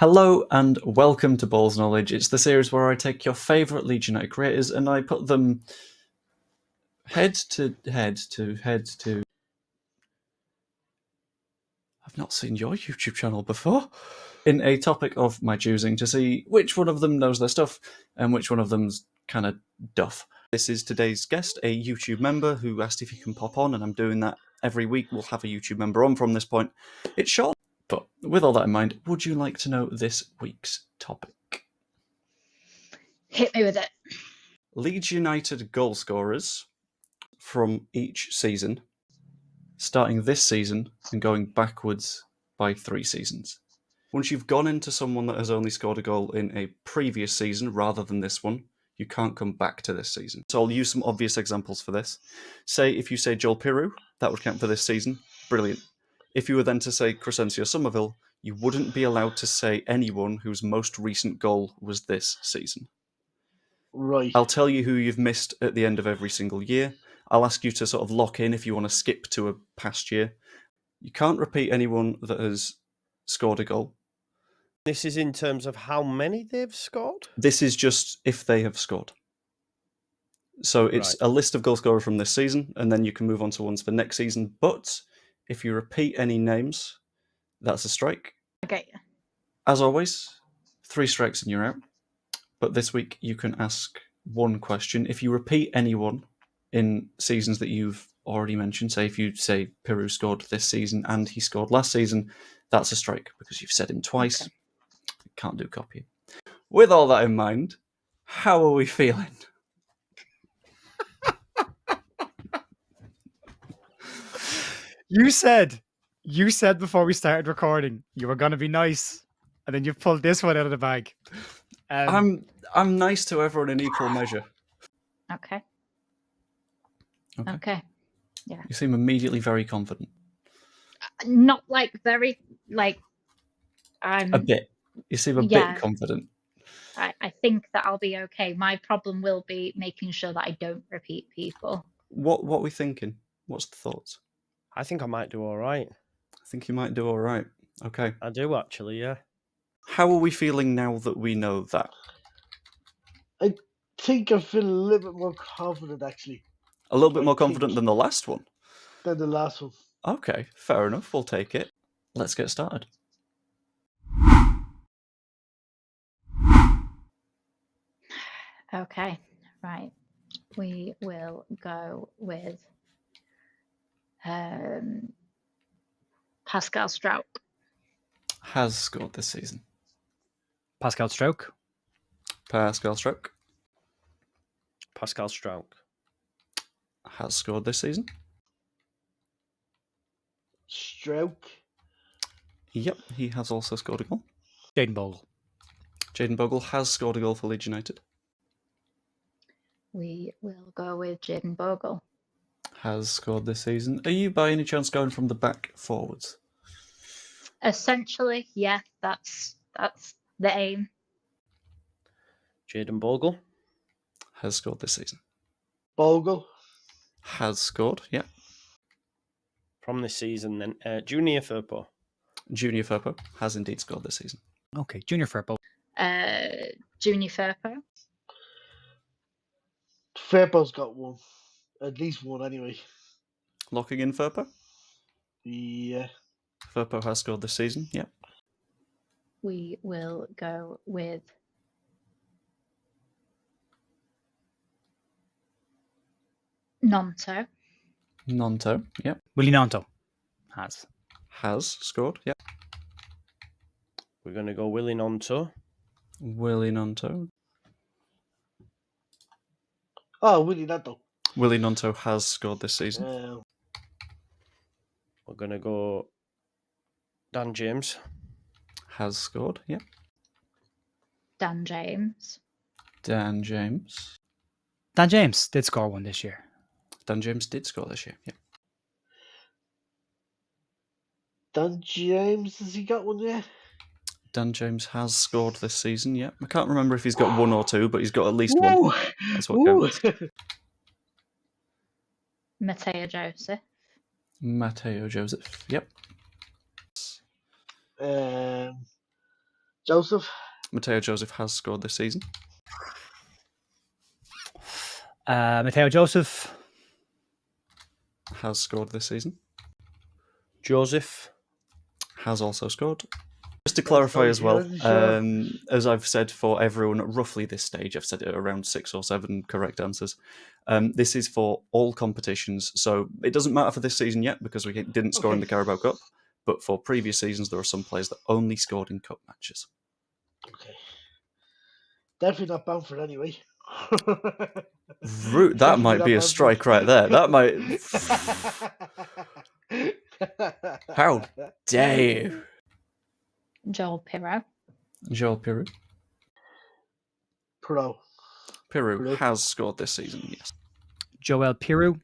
Hello and welcome to Balls Knowledge. It's the series where I take your favourite Leeds United creators and I put them head to head to head to... I've not seen your YouTube channel before. In a topic of my choosing to see which one of them knows their stuff and which one of them's kind of duff. This is today's guest, a YouTube member who asked if he can pop on, and I'm doing that every week. We'll have a YouTube member on from this point. It's short, but with all that in mind, would you like to know this week's topic? Hit me with it. Leeds United goal scorers from each season, starting this season and going backwards by 3 seasons. Once you've gone into someone that has only scored a goal in a previous season rather than this one, you can't come back to this season. So I'll use some obvious examples for this. Say, if you say Joel Piroe, that would count for this season. Brilliant. If you were then to say Crescencio Somerville, you wouldn't be allowed to say anyone whose most recent goal was this season. Right. I'll tell you who you've missed at the end of every single year. I'll ask you to sort of lock in if you want to skip to a past year. You can't repeat anyone that has scored a goal. This is in terms of how many they've scored? This is just if they have scored. So it's a list of goal scorers from this season, and then you can move on to ones for next season. But if you repeat any names, that's a strike. Okay. As always, 3 strikes and you're out. But this week you can ask one question. If you repeat anyone in seasons that you've already mentioned, say if you say Piroe scored this season and he scored last season, that's a strike because you've said him twice. Okay. Can't do copy. With all that in mind, how are we feeling? You said before we started recording you were going to be nice, and then you pulled this one out of the bag. I'm nice to everyone in equal measure. Okay. Yeah. You seem immediately very confident. Not like very, like, I'm... A bit. You seem a bit confident. I think that I'll be okay. My problem will be making sure that I don't repeat people. What are we thinking? What's the thoughts? I think I might do all right. I think you might do all right. Okay. I do, actually, yeah. How are we feeling now that we know that? I think I feel a little bit more confident, actually. A little bit more confident than the last one? Than the last one. Okay, fair enough. We'll take it. Let's get started. Okay, right. We will go with Pascal Struijk. Has scored this season. Pascal Struijk. Pascal Struijk. Pascal Struijk. Has scored this season. Struijk. Yep, he has also scored a goal. Jayden Bogle. Jayden Bogle has scored a goal for Leeds United. We will go with Jayden Bogle. Has scored this season. Are you by any chance going from the back forwards? Essentially, yeah, that's the aim. Jayden Bogle. Has scored this season. Bogle. Has scored, yeah. From this season, then. Junior Firpo. Junior Firpo has indeed scored this season. Okay, Junior Firpo. Junior Firpo. Firpo's got one. At least one, anyway. Locking in Firpo? Yeah. Firpo has scored this season, yep. We will go with Gnonto. Gnonto, yep. Willie Gnonto. Has scored, yep. We're going to go Willie Gnonto. Willie Gnonto. Oh, Willie Gnonto. Willie Gnonto has scored this season. We're going to go Dan James. Has scored, yep. Dan James. Dan James. Dan James did score one this year. Dan James did score this year, yep. Dan James, has he got one yet? Dan James has scored this season, yep. I can't remember if he's got 1 or 2, but he's got at least 1. That's what counts. Matteo Joseph. Matteo Joseph, yep. Joseph. Mateo Joseph has scored this season. Mateo Joseph. Has scored this season. Joseph. Has also scored. Just to clarify as well, as I've said for everyone at roughly this stage, I've said it around 6 or 7 correct answers. This is for all competitions, so it doesn't matter for this season yet because we didn't score in the Carabao Cup, but for previous seasons there are some players that only scored in cup matches. Okay. Definitely not Bamford anyway. That might be a strike right there. That might... How dare you? Joel Pirro. Joel Pirou. Pirou. Has scored this season, yes. Joel Pirou.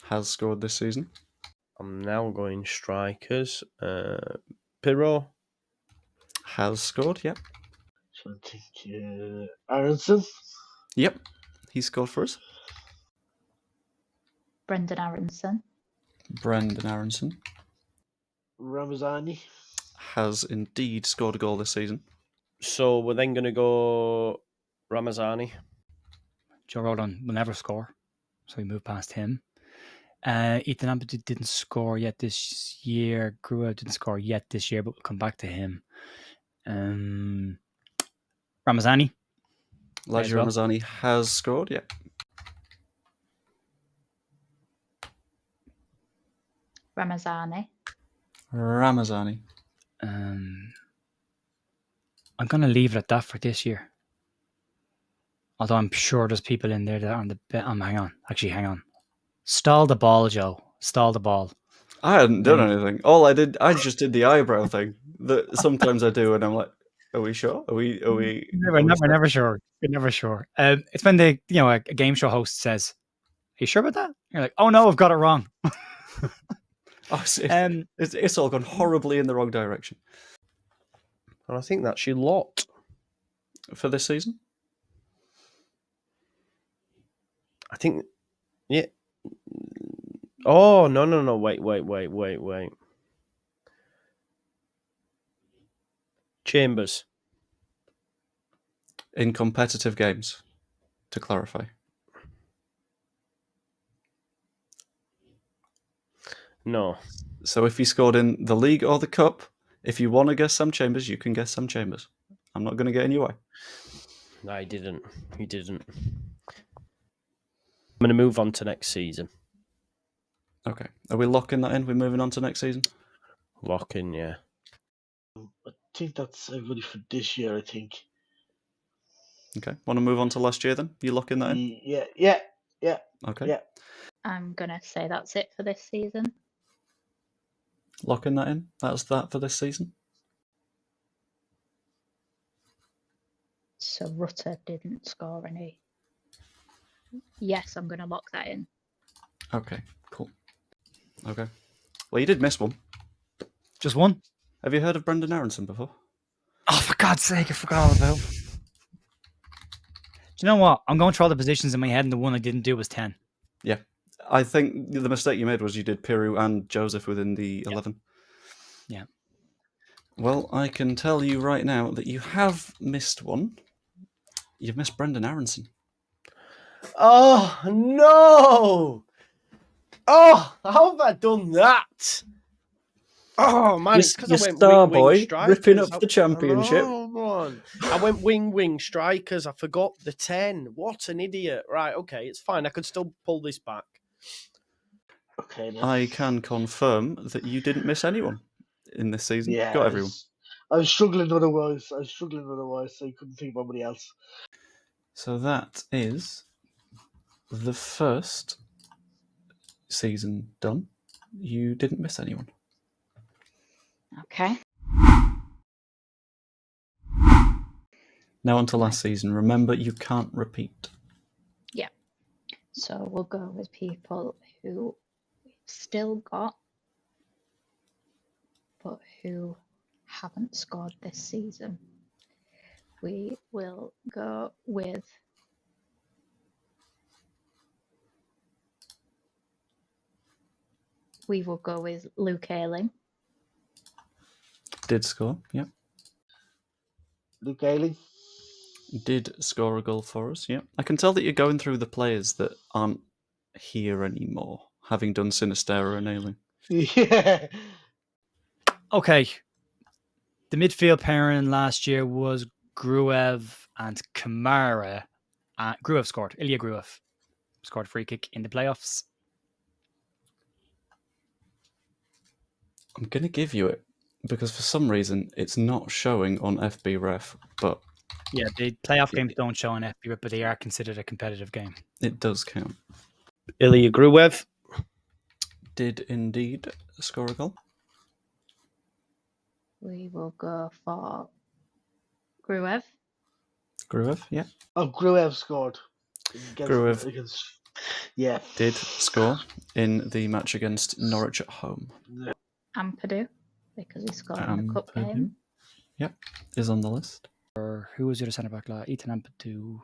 Has scored this season. I'm now going strikers. Pirro. Has scored, yep. So I think Aronson. Yep, he scored for us. Brendan Aronson. Brendan Aronson. Ramazani. Has indeed scored a goal this season. So we're then going to go Ramazani. Joe Rodon will never score, so we move past him. Ethan Ampadu didn't score yet this year. Grua didn't score yet this year, but we'll come back to him. Ramazani. Elijah Ramazani has scored, yeah. Ramazani. I'm going to leave it at that for this year. Although I'm sure there's people in there that are on the bit. Hang on. Stall the ball, Joe. Stall the ball. I hadn't done anything. All I did, I just did the eyebrow thing that sometimes I do, and I'm like, "Are we sure? Are we? We're never sure. We're never sure. It's when a game show host says, "Are you sure about that?" You're like, "Oh no, I've got it wrong." It's all gone horribly in the wrong direction. And I think that's your lot for this season. I think, yeah. Oh, no. Wait. Chambers. In competitive games, to clarify. No. So if he scored in the league or the cup, if you want to guess Sam Chambers, you can guess Sam Chambers. I'm not going to get in your way. No, he didn't. I'm going to move on to next season. Okay. Are we locking that in? We're moving on to next season? Lock in, yeah. I think that's everybody for this year, I think. Okay. Want to move on to last year then? You locking that in? Yeah. Okay. Yeah. I'm going to say that's it for this season. Locking that in? That's that for this season? So Rutter didn't score any. Yes, I'm going to lock that in. Okay, cool. Okay. Well, you did miss one. Just one? Have you heard of Brendan Aronson before? Oh, for God's sake, I forgot all about him. Do you know what? I'm going through all the positions in my head, and the one I didn't do was 10. Yeah. I think the mistake you made was you did Pirou and Joseph within the 11. Yeah. Well, I can tell you right now that you have missed one. You've missed Brendan Aronson. Oh, no! Oh, how have I done that? Oh, man, it's because I went wing strikers. Ripping up the championship. Oh, man. I went wing strikers. I forgot the 10. What an idiot. Right, okay, it's fine. I could still pull this back. Okay, then. I can confirm that you didn't miss anyone in this season. Yeah, Got everyone. I was struggling otherwise, so I couldn't think of anybody else. So that is the first season done. You didn't miss anyone. Okay. Now on to last season. Remember, you can't repeat. Yeah. So we'll go with people who we've still got, but who haven't scored this season. We will go with Luke Ayling. Did score, yeah. Luke Ayling. Did score a goal for us, yeah. I can tell that you're going through the players that aren't here anymore, having done Sinistera and Ayling. Yeah. Okay. The midfield pairing last year was Gruev and Kamara. Gruev scored. Ilya Gruev scored a free kick in the playoffs. I'm going to give you it because for some reason it's not showing on FB Ref, but Yeah, the playoff games don't show on FB, but they are considered a competitive game. it does count. Ilya Gruev. Did indeed score a goal. We will go for Gruev. Gruev, yeah. Oh, Gruev scored. Gruev Yeah. did score in the match against Norwich at home. Ampadu, because he scored in the cup game. Yep, is on the list. Or who was the other centre back? Ethan Ampadu.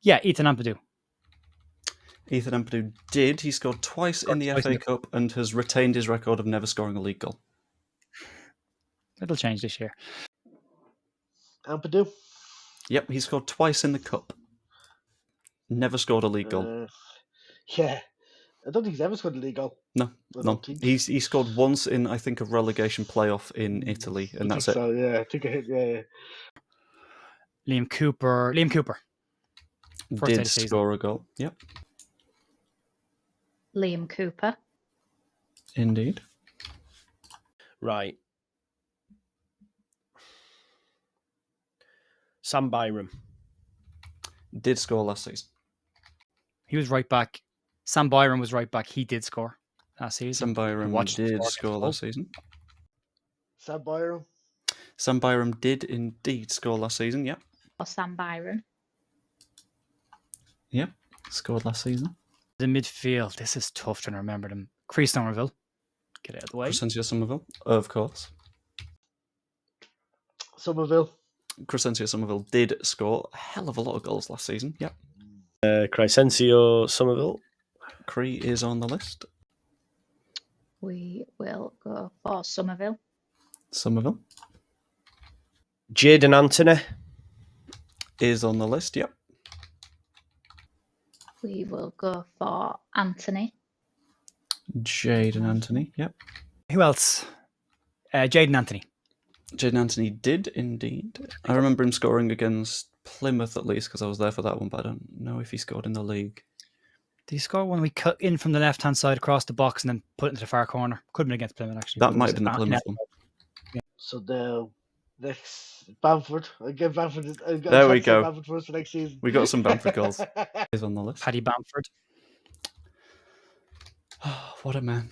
Yeah, Ethan Ampadu. Ethan Ampadu did. He scored twice in the FA Cup and has retained his record of never scoring a league goal. It'll change this year. Ampadu. Yep, he scored twice in the Cup. Never scored a league goal. Yeah. I don't think he's ever scored a league goal. No. He scored once in, I think, a relegation playoff in Italy, and that's it. So, yeah, I think I hit, yeah. Liam Cooper. Did score a goal. Yep. Liam Cooper. Indeed. Right. Sam Byram. Did score last season. He was right back. Sam Byram was right back. He did score last season. Sam Byram did score last season. Sam Byram. Sam Byram did indeed score last season, yep. Or Sam Byram. Yep, scored last season. The midfield, this is tough to remember them. Chris Somerville. Get out of the way. Crescencio Somerville, of course. Somerville. Crescencio Somerville did score a hell of a lot of goals last season, yep. Crescencio Somerville. Cree is on the list. We will go for Somerville. Somerville. Jadon Anthony. Is on the list, yep. We will go for Anthony. Jadon Anthony, yep. Who else? Jadon Anthony. Jadon Anthony did indeed. I remember him scoring against Plymouth at least because I was there for that one, but I don't know if he scored in the league. Did he score when we cut in from the left-hand side across the box and then put it into the far corner? Could have been against Plymouth, actually. That might have been the Plymouth one. Yeah. So the next Bamford. I give Bamford. There we go. Bamford for us for next season. We got some Bamford goals. Is on the list. Paddy Bamford. Oh, what a man.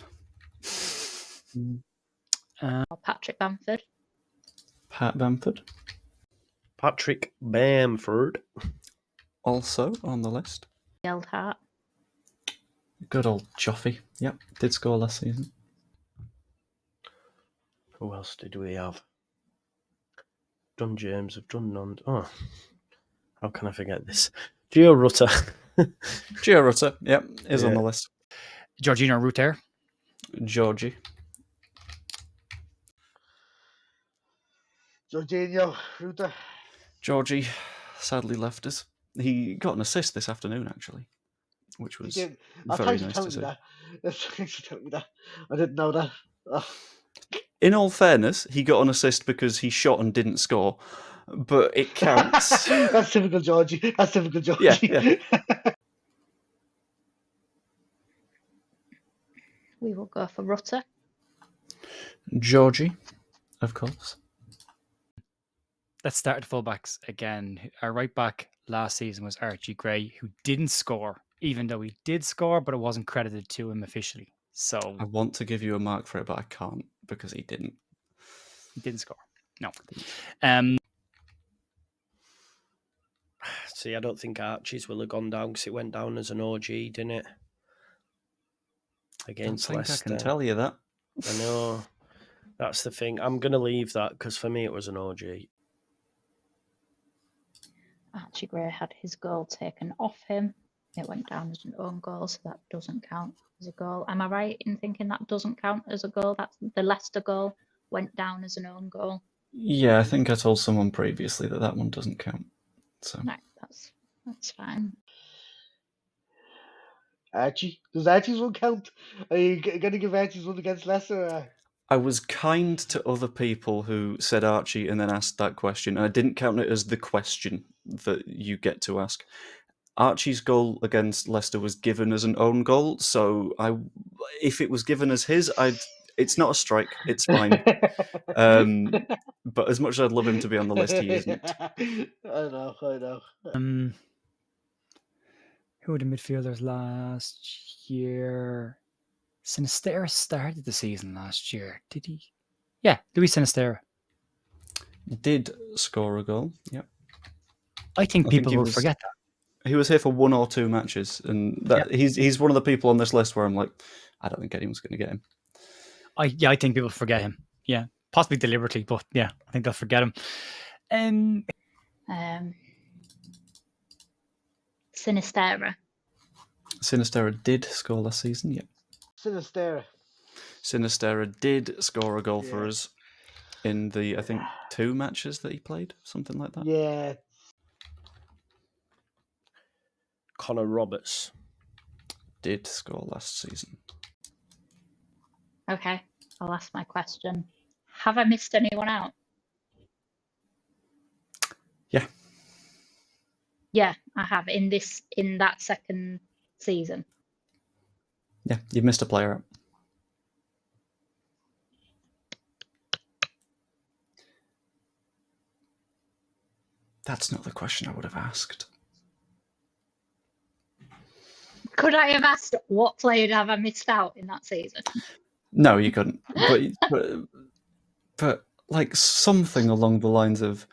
Or Patrick Bamford. Pat Bamford. Patrick Bamford. Also on the list. Geldhart. Good old Joffy. Yep, did score last season. Who else did we have? Done James, I've done none. Oh, how can I forget this? Gio Rutter. Gio Rutter, yep, is on the list. Georgino Rutter. Georgie. Jorginho Ruta. Georgie sadly left us. He got an assist this afternoon, actually, which was very nice to see. Thanks for telling me that. I didn't know that. Oh. In all fairness, he got an assist because he shot and didn't score, but it counts. That's typical Georgie. That's typical Georgie. Yeah. We will go for Rutter. Georgie, of course. Let's start at fullbacks again. Our right back last season was Archie Gray, who didn't score, even though he did score, but it wasn't credited to him officially. So I want to give you a mark for it, but I can't because he didn't. He didn't score. No. See, I don't think Archie's will have gone down because it went down as an OG, didn't it? Against Leicester. I can tell you that. I know. That's the thing. I'm going to leave that because for me it was an OG. Archie Gray had his goal taken off him. It went down as an own goal, so that doesn't count as a goal. Am I right in thinking that doesn't count as a goal? That's the Leicester goal went down as an own goal. Yeah, I think I told someone previously that one doesn't count. So No, that's fine. Archie? Does Archie's one count? Are you going to give Archie's one against Leicester? I was kind to other people who said Archie and then asked that question, and I didn't count it as the question that you get to ask. Archie's goal against Leicester was given as an own goal, so if it was given as his, it's not a strike. It's fine. But as much as I'd love him to be on the list, he isn't. I know. Who were the midfielders last year? Sinistera started the season last year. Did he? Yeah, Luis Sinistera. Did score a goal. Yep. I think people he will was- forget that. He was here for 1 or 2 matches, and he's one of the people on this list where I'm like, I don't think anyone's going to get him. I think people forget him. Yeah, possibly deliberately, but yeah, I think they'll forget him. Sinistera. Sinistera did score last season. Yep. Sinistera. Did score a goal for Yeah. us in the, I think, 2 matches that he played, something like that. Yeah. Connor Roberts. Did score last season. Okay, I'll ask my question. Have I missed anyone out? Yeah. Yeah, I have in that second season. Yeah, you've missed a player out. That's not the question I would have asked. Could I have asked what player have I missed out in that season? No, you couldn't. But like something along the lines of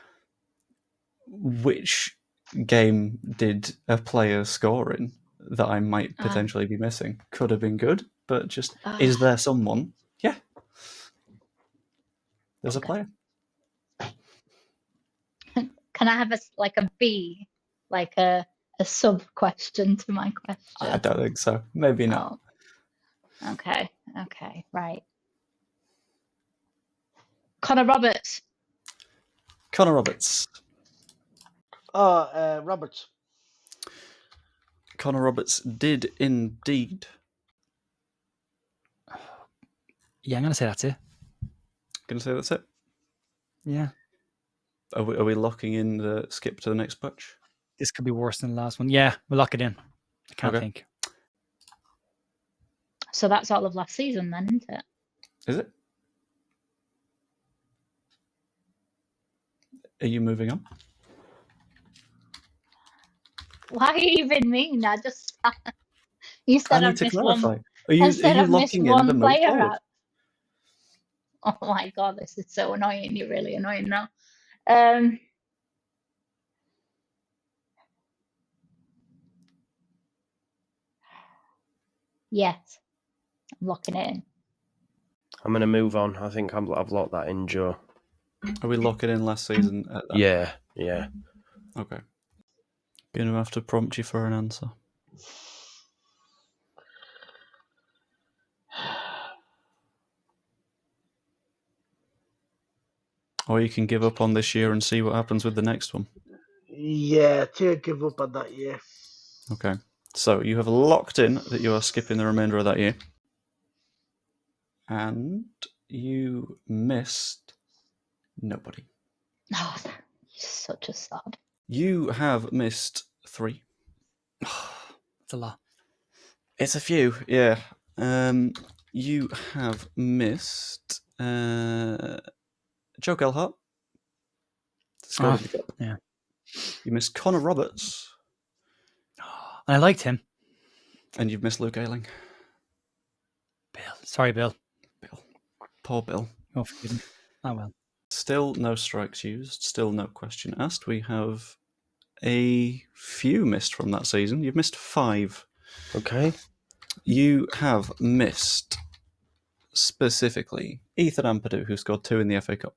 which game did a player score in that I might potentially be missing could have been good, but just is there someone? Yeah. There's a player. Can I have a B, like a sub question to my question? I don't think so. Maybe not. Oh. Okay, right. Connor Roberts. Roberts. Roberts. Connor Roberts did indeed. Yeah, I'm going to say that's it. Gonna say that's it. Yeah. Are we locking in the skip to the next batch? This could be worse than the last one. Yeah, we'll lock it in. I can't think. So that's all of last season then, isn't it? Is it? Are you moving on? Why even mean? I just you said I I've need to missed clarify. one. Are you I've missed locking in one the move player forward? out. Oh my god, this is so annoying. You're really annoying now. Yes, I'm locking it in. I'm going to move on. I think I've locked that in, Joe. Are we locking in last season at that? Yeah. Okay. Gonna have to prompt you for an answer. Or you can give up on this year and see what happens with the next one. Yeah, to give up on that year. Okay. So you have locked in that you are skipping the remainder of that year. And you missed nobody. Oh, you're such a sod. You have missed 3. It's a lot. It's a few, yeah. You have missed Joe Gelhart. Scored in the cup. Yeah. You missed Connor Roberts. And I liked him. And you've missed Luke Ayling. Bill. Sorry, Bill. Poor Bill. Oh, forgive me. Oh, well. Still no strikes used. Still no question asked. We have a few missed from that season. You've missed 5. Okay. You have missed specifically Ethan Ampadu, who scored 2 in the FA Cup.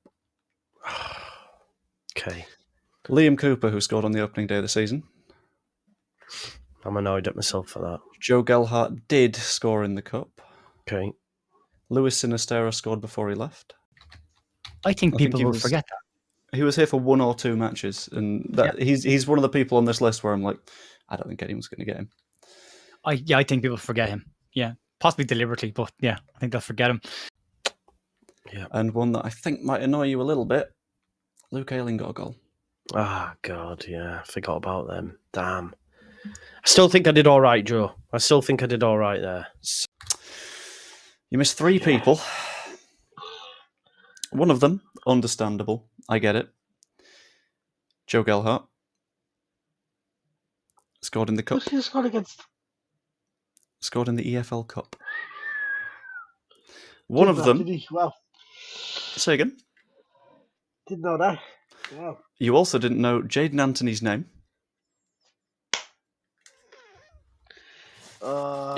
Okay. Liam Cooper, who scored on the opening day of the season. I'm annoyed at myself for that. Joe Gelhart did score in the cup. Okay. Luis Sinistera scored before he left. I think I think people he will was- forget that. He was here for 1 or 2 matches, and he's one of the people on this list where I'm like, I don't think anyone's going to get him. I think people forget him. Yeah, possibly deliberately, but yeah, I think they'll forget him. Yeah. And one that I think might annoy you a little bit, Luke Ayling got a goal. Ah, God, yeah. I forgot about them. Damn. I still think I did all right, Joe. I still think I did all right there. You missed 3 people. One of them, understandable. I get it. Joe Gelhardt. Scored in the cup. Who's he scored against? Scored in the EFL Cup. One of Did them... he? Well, Say again? didn't know that. Wow. You also didn't know Jaden Anthony's name. Sure.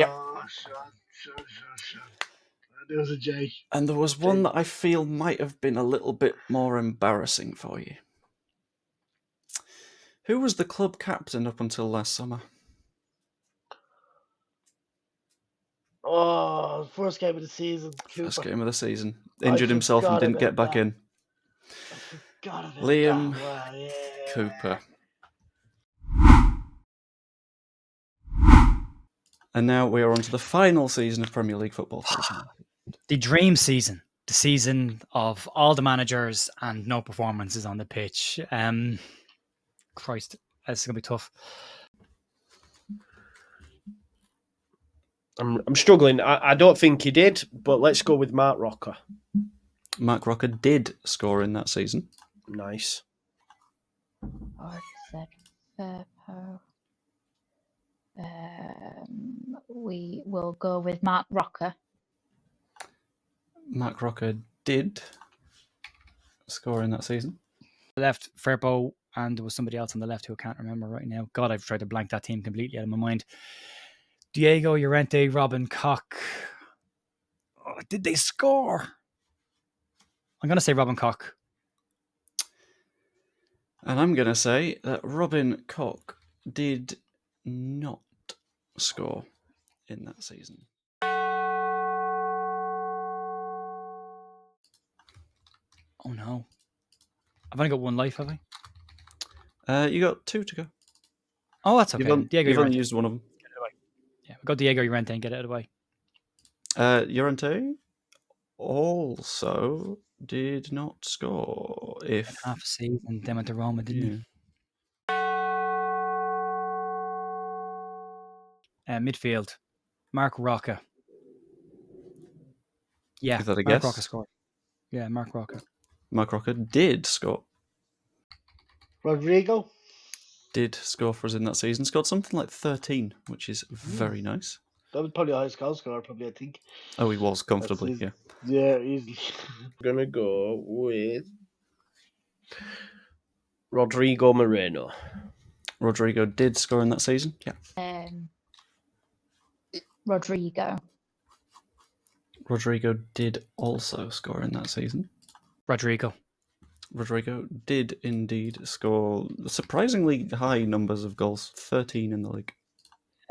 There was a J. And there was one that I feel might have been a little bit more embarrassing for you. Who was the club captain up until last summer? Oh, first game of the season. First Cooper. game of the season. Injured himself and forgot didn't get about back that. in. I forgot about Liam that. Wow, yeah. Cooper. And now we are on to the final season of Premier League football. The dream season, the season of all the managers and no performances on the pitch. Christ, it's gonna be tough. I'm struggling. I don't think he did, but let's go with Mark Rocker. Mark Rocker did score in that season. Nice. Or said Firpo. We will go with Mark Rocker. Mark Rocker did score in that season. Left Firpo, and there was somebody else on the left who I can't remember right now. God, I've tried to blank that team completely out of my mind. Diego Llorente, Robin Koch. Oh, did they score? I'm going to say Robin Koch. And I'm going to say that Robin Koch did not score in that season. Oh no. I've only got 1 life, have I? You got 2 to go. Oh, that's okay. Diego You've only Llorente. used one of them. Yeah, we got Diego Llorente and get it out of the way. Llorente also did not score. If Half a season, then went to Roma, didn't he? Midfield, Mark Roca. Yeah, Is that a Mark guess? Roca scored. Yeah, Mark Roca. Mark Rocker did score. Rodrigo. Did score for us in that season. Scored something like 13, which is very nice. That was probably the highest goal scorer, probably, I think. Oh, he was comfortably, That's yeah. Yeah, easily. I'm going to go with Rodrigo Moreno. Rodrigo did score in that season. Yeah. Rodrigo. Rodrigo did also score in that season. Rodrigo did indeed score surprisingly high numbers of goals, 13 in the league.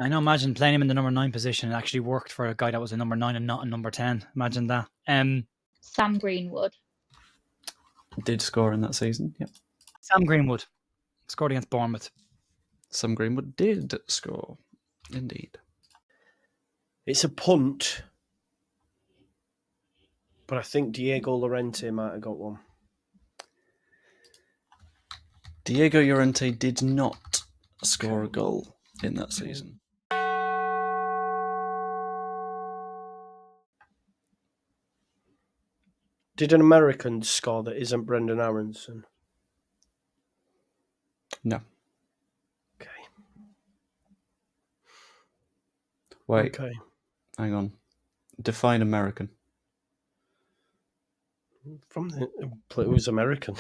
I know, imagine playing him in the number 9 position. It actually worked for a guy that was a number 9 and not a number 10. Imagine that. Sam Greenwood. Did score in that season, yeah. Sam Greenwood scored against Bournemouth. Sam Greenwood did score, indeed. It's a punt, but I think Diego Llorente might have got one. Diego Llorente did not score a goal in that season. Did an American score that isn't Brendan Aronson? No. Okay. Wait, Okay. hang on. Define American. From the who's American?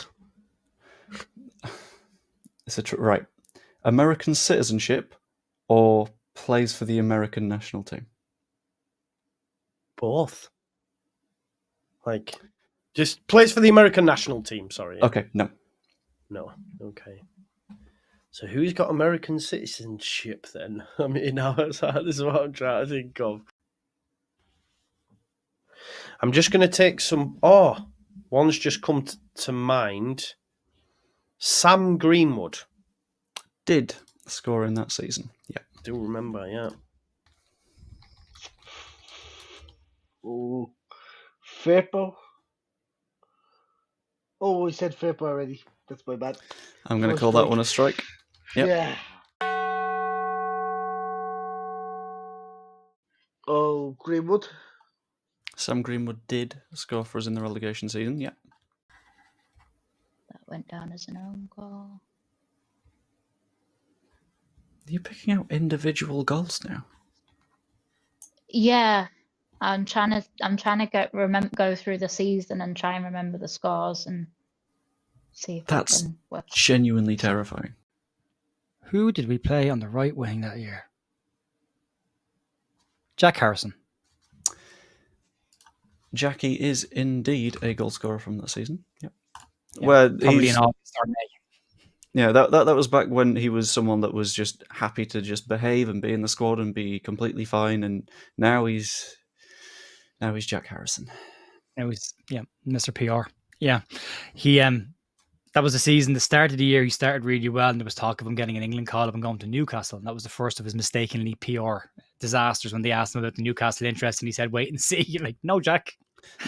It's right. American citizenship or plays for the American national team? Both. Like, just plays for the American national team. Sorry. Okay, no. No. Okay. So who's got American citizenship then? I mean, now this is what I'm trying to think of. I'm just going to take some. Oh, One's just come to mind. Sam Greenwood. Did score in that season. Yeah. Do remember, yeah. Oh, Firpo. Oh, we said Firpo already. That's my bad. I'm going to Oh, call that strike. one a strike. Yep. Yeah. Oh, Greenwood. Sam Greenwood did score for us in the relegation season. Yeah. That went down as an own goal. You're picking out individual goals now. Yeah, I'm trying to go through the season and try and remember the scores and see if That's I can work. genuinely terrifying. Who did we play on the right wing that year? Jack Harrison. Jackie is indeed a goal scorer from that season. Yep. Yeah, Where probably he's, in August or May. yeah, that was back when he was someone that was just happy to just behave and be in the squad and be completely fine. And now he's Jack Harrison. It was Mr. PR. Yeah, he that was the season. The start of the year, he started really well, and there was talk of him getting an England call up and going to Newcastle. And that was the first of his mistakenly PR disasters when they asked him about the Newcastle interest, and he said, "Wait and see." You're like, "No, Jack.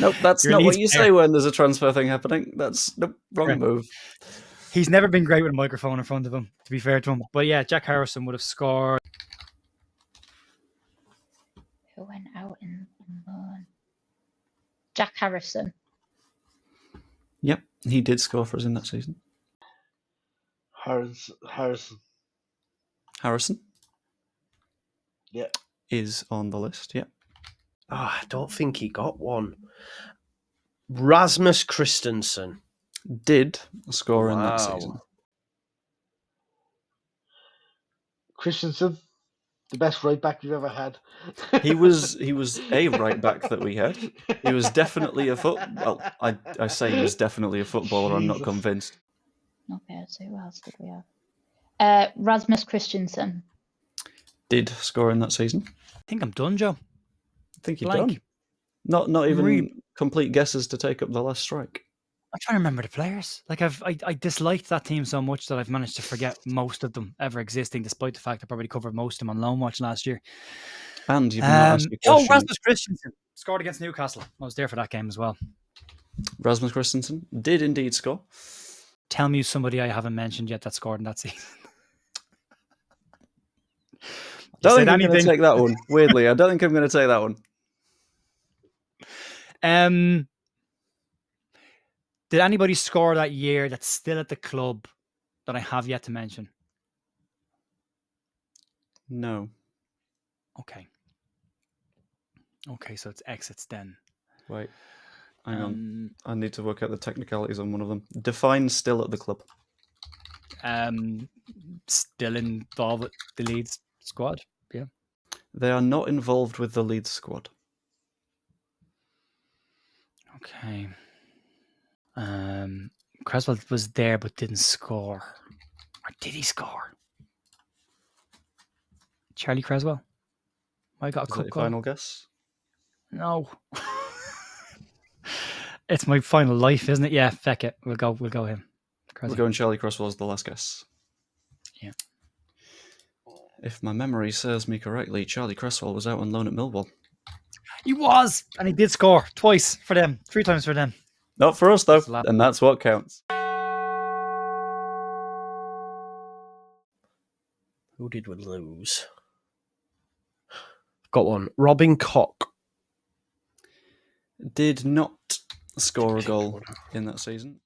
Nope, that's You're a not what Leeds you player." say when there's a transfer thing happening. That's nope, wrong Correct. move. He's never been great with a microphone in front of him, to be fair to him. But yeah, Jack Harrison would have scored. Who went out in loan? Jack Harrison. Yep, he did score for us in that season. Harrison. Harrison Yeah. is on the list. Yep. Oh, I don't think he got one. Rasmus Christensen. Did score in that Wow. season. Christensen, the best right back we've ever had. He was a right back that we had. He was definitely a well, I say he was definitely a footballer. I'm not Jesus. convinced. Okay, so who else did we have? Rasmus Christensen. Did score in that season. I think I'm done, Joe. I think you're Blank. done. Not even Really? complete guesses to take up the last strike. I'm trying to remember the players. Like I disliked that team so much that I've managed to forget most of them ever existing, despite the fact I probably covered most of them on Loan Watch last year. And you've not asked me questions. Rasmus Christensen scored against Newcastle. I was there for that game as well. Rasmus Christensen did indeed score. Tell me somebody I haven't mentioned yet that scored in that season. Don't said think I'm going to anything. take that one. Weirdly, I don't think I'm going to take that one. Did anybody score that year that's still at the club that I have yet to mention? No. Okay, so it's exits then. Wait. Hang on. I need to work out the technicalities on one of them. Define still at the club. Still involved with the Leeds squad. Yeah. They are not involved with the Leeds squad. Okay. Creswell was there but didn't score. Or did he score? Charlie Creswell? I got a Is that cup your goal. final guess? No. It's my final life, isn't it? Yeah, feck it. We'll go him. Creswell. We're going Charlie Cresswell as the last guess. Yeah. If my memory serves me correctly, Charlie Cresswell was out on loan at Millwall. He was, and he did score twice for them, 3 times for them. Not for us, though, That's a lot. and that's what counts. Who did we lose? Got one. Robin Koch. Did not score a goal in that season.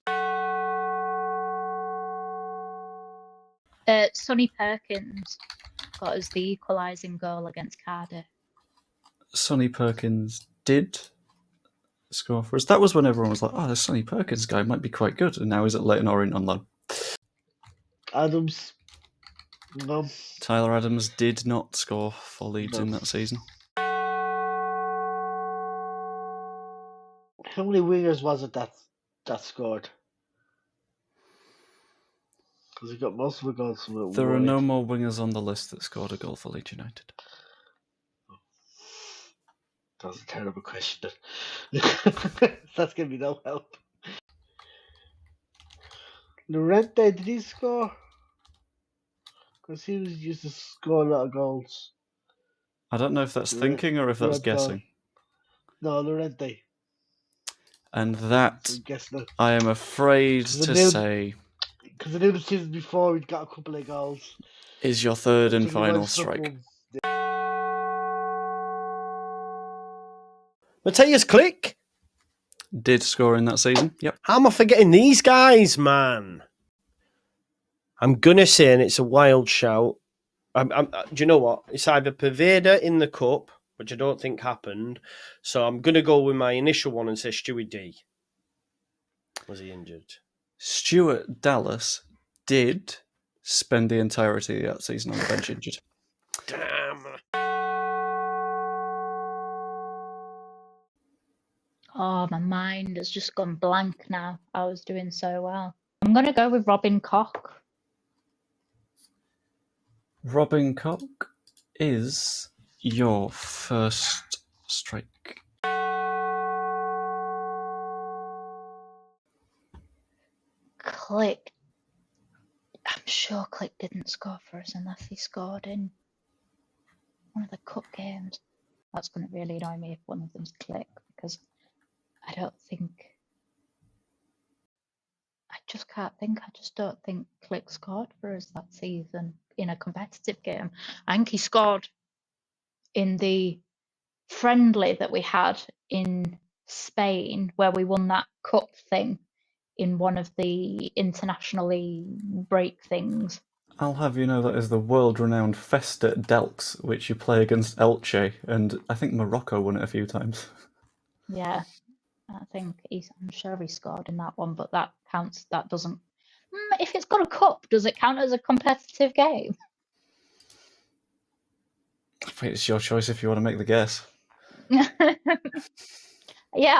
Sonny Perkins got us the equalising goal against Cardiff. Sonny Perkins did score for us. That was when everyone was like, oh, this Sonny Perkins guy might be quite good. And now he's at Leyton Orient on loan. Adams. No. Tyler Adams did not score for Leeds No. in that season. How many wingers was it that scored? Because he got most of the goals from it. There are no more wingers on the list that scored a goal for Leeds United. That was a terrible question. That's going to be no help. Llorente, did he score? Because he was used to score a lot of goals. I don't know if that's thinking or if that's Red Bull. guessing. No, Llorente. And that, So guess no. I am afraid Because to say, I knew the season before he'd got a couple of goals. is your third and So he final went strike. from- Matthias Click? Did score in that season. Yep. How am I forgetting these guys, man? I'm gonna say, and it's a wild shout. Do you know what? It's either Paveda in the cup, which I don't think happened. So I'm gonna go with my initial one and say Stewie D. Was he injured? Stuart Dallas did spend the entirety of that season on the bench injured. Damn. Oh, my mind has just gone blank now. I was doing so well. I'm going to go with Robin Koch. Robin Koch is your first strike. Click. I'm sure Click didn't score for us unless he scored in one of the cup games. That's going to really annoy me if one of them's Click, because I just can't think. I just don't think Click scored for us that season in a competitive game. I think he scored in the friendly that we had in Spain, where we won that cup thing in one of the internationally break things. I'll have you know that is the world-renowned Festa Delx, which you play against Elche, and I think Morocco won it a few times. Yeah, I'm sure he scored in that one, but that counts. That doesn't. If it's got a cup, does it count as a competitive game? It's your choice if you want to make the guess. Yeah,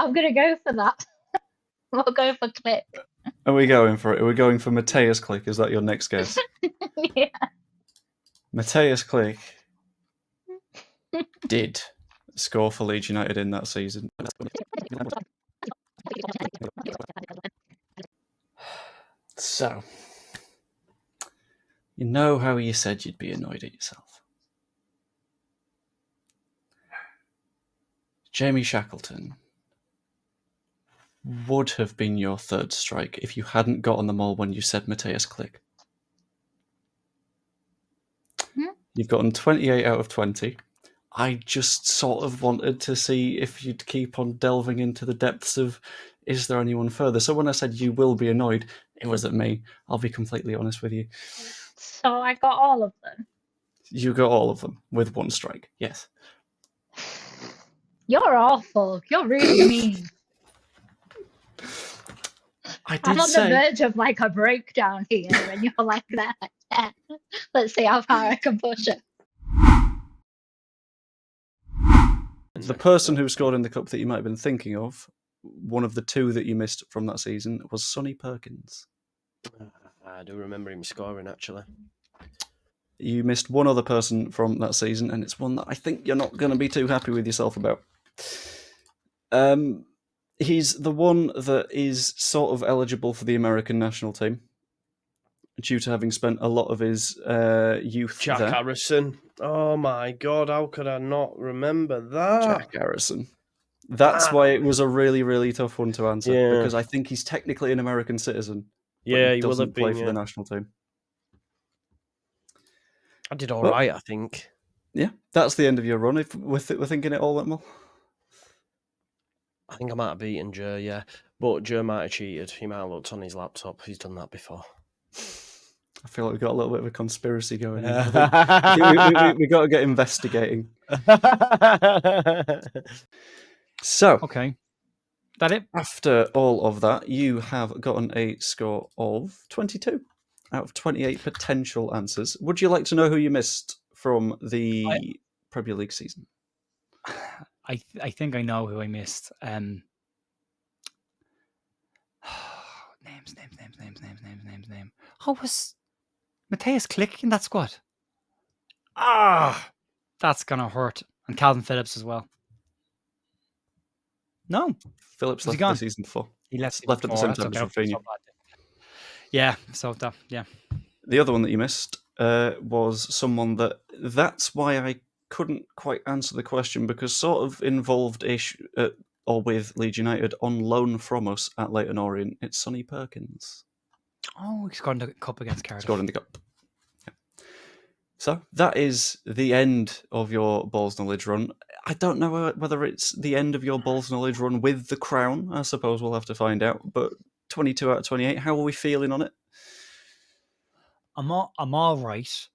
I'm gonna go for that. We'll go for Click. Are we going for it? Are we going for Matthias Click? Is that your next guess? Yeah. Matthias Click did score for Leeds United in that season. So, you know how you said you'd be annoyed at yourself. Jamie Shackleton would have been your third strike if you hadn't gotten them all when you said Matthias Click. You've gotten 28 out of 20. I just sort of wanted to see if you'd keep on delving into the depths of, is there anyone further? So when I said you will be annoyed, it wasn't me. I'll be completely honest with you. So I got all of them. You got all of them with one strike, yes. You're awful. You're really mean. I'm on the verge of like a breakdown here, and you're like that. Let's see how far I can push it. The person who scored in the cup that you might have been thinking of, one of the two that you missed from that season, was Sonny Perkins. I do remember him scoring, actually. You missed one other person from that season, and it's one that I think you're not going to be too happy with yourself about. He's the one that is sort of eligible for the American national team due to having spent a lot of his youth Jack there. Harrison. Oh my God, how could I not remember that? Jack Harrison. That's why it was a really, really tough one to answer, because I think he's technically an American citizen, but he will doesn't have been, play for the national team. I did all right, I think. Yeah, that's the end of your run. If we're thinking it all went well. I think I might have beaten Joe, yeah. But Joe might have cheated. He might have looked on his laptop. He's done that before. I feel like we've got a little bit of a conspiracy going on. I think we got to get investigating. So, Okay. That it? After all of that, you have gotten a score of 22 out of 28 potential answers. Would you like to know who you missed from the Premier League season? I think I know who I missed. Names. Oh, was Matthias Click in that squad? That's gonna hurt. And Calvin Phillips as well. No, Phillips Was he left gone? the season before. he left Left at the same before. time as That's okay. Rafinha. Yeah, so that, yeah. The other one that you missed was someone that's why I couldn't quite answer the question, because sort of involved-ish or with Leeds United on loan from us at Leyton Orient. It's Sonny Perkins. Oh, he scored in the cup against Cardiff. Scored in the cup. Yeah. So that is the end of your Balls Knowledge run. I don't know whether it's the end of your Balls Knowledge run with the crown. I suppose we'll have to find out. But 22 out of 28, how are we feeling on it? I'm all right.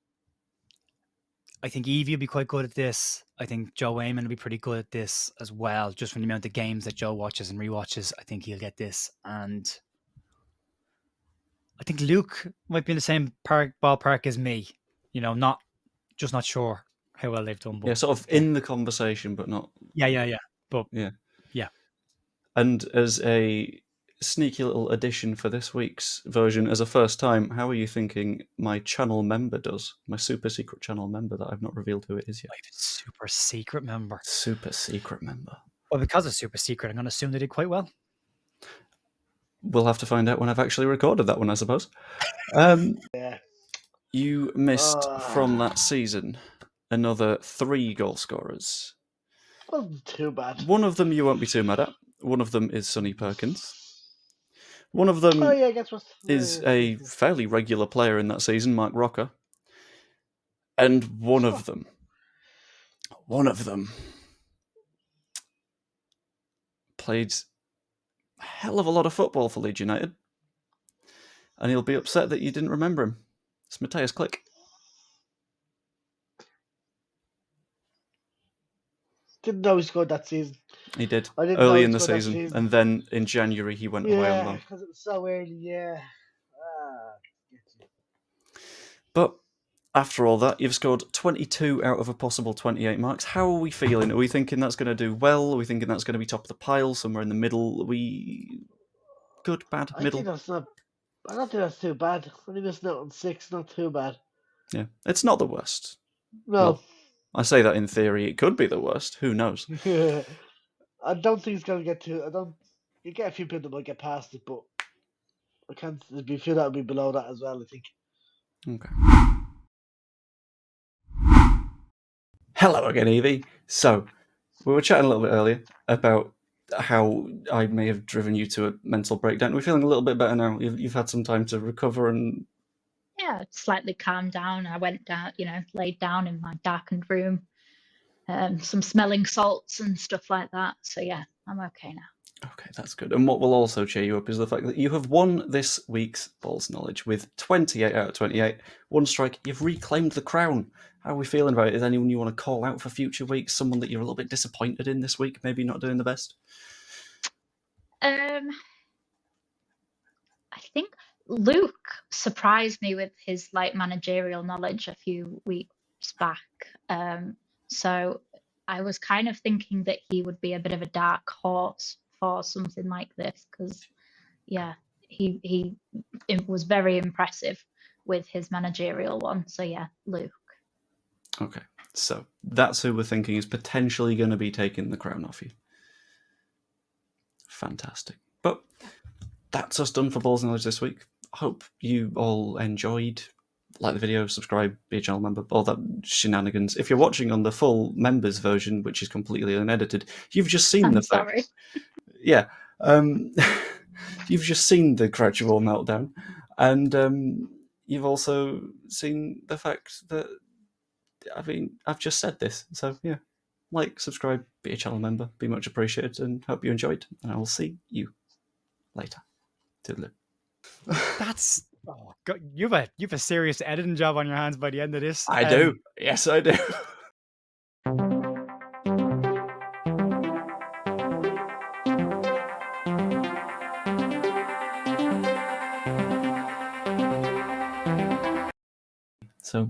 I think Evie will be quite good at this. I think Joe Wayman will be pretty good at this as well. Just from the amount of games that Joe watches and rewatches, I think he'll get this. And I think Luke might be in the same ballpark as me. You know, not sure how well they've done. But, Yeah, sort of in the conversation, but not. Yeah. But Yeah. Yeah. And as a sneaky little addition for this week's version, as a first time, how are you thinking my channel member does? My super secret channel member that I've not revealed who it is yet. Super secret member. Super secret member. Well, because it's super secret, I'm going to assume they did quite well. We'll have to find out when I've actually recorded that one, I suppose. Yeah. You missed from that season another 3 goal scorers. Wasn't too bad. One of them you won't be too mad at. One of them is Sonny Perkins. One of them I guess is a fairly regular player in that season, Mark Rocker. And one of them played a hell of a lot of football for Leeds United. And he'll be upset that you didn't remember him. It's Matthias Klick. Didn't know he scored that season. He did I didn't know early he in the scored that season, season. and then in January he went away on Yeah, loan. because it was so early, yeah. But after all that, you've scored 22 out of a possible 28 marks. How are we feeling? Are we thinking that's going to do well? Are we thinking that's going to be top of the pile, somewhere in the middle? Are we good, bad, I middle? think that's not. I don't think that's too bad. Only missing out on 6, not too bad. Yeah, it's not the worst. No. Well, I say that in theory. It could be the worst. Who knows? I don't think it's going to get to. I don't. You get a few people that might get past it, but I can't. There'd be a few that would be below that as well, I think. Okay. Hello again, Evie. So, we were chatting a little bit earlier about how I may have driven you to a mental breakdown. We're feeling a little bit better now. You've had some time to recover and... Yeah, slightly calmed down. I went down, laid down in my darkened room, some smelling salts and stuff like that. So yeah, I'm okay now. Okay, that's good. And what will also cheer you up is the fact that you have won this week's Balls Knowledge with 28 out of 28. One strike, you've reclaimed the crown. How are we feeling about it? Is anyone you want to call out for future weeks? Someone that you're a little bit disappointed in this week? Maybe not doing the best? I think Luke surprised me with his managerial knowledge a few weeks back. So I was kind of thinking that he would be a bit of a dark horse for something like this, because he was very impressive with his managerial one. So yeah, Luke. Okay, so that's who we're thinking is potentially going to be taking the crown off you. Fantastic. But that's us done for Balls Knowledge this week. Hope you all enjoyed. Like the video, subscribe, be a channel member, all that shenanigans. If you're watching on the full members version, which is completely unedited, you've just seen the fact. Sorry. Yeah. You've just seen the gradual meltdown. And you've also seen the fact that, I've just said this. So, yeah. Like, subscribe, be a channel member, be much appreciated, and hope you enjoyed. And I will see you later. Toodaloo. That's God, you've a serious editing job on your hands by the end of this. I do. Yes, I do. So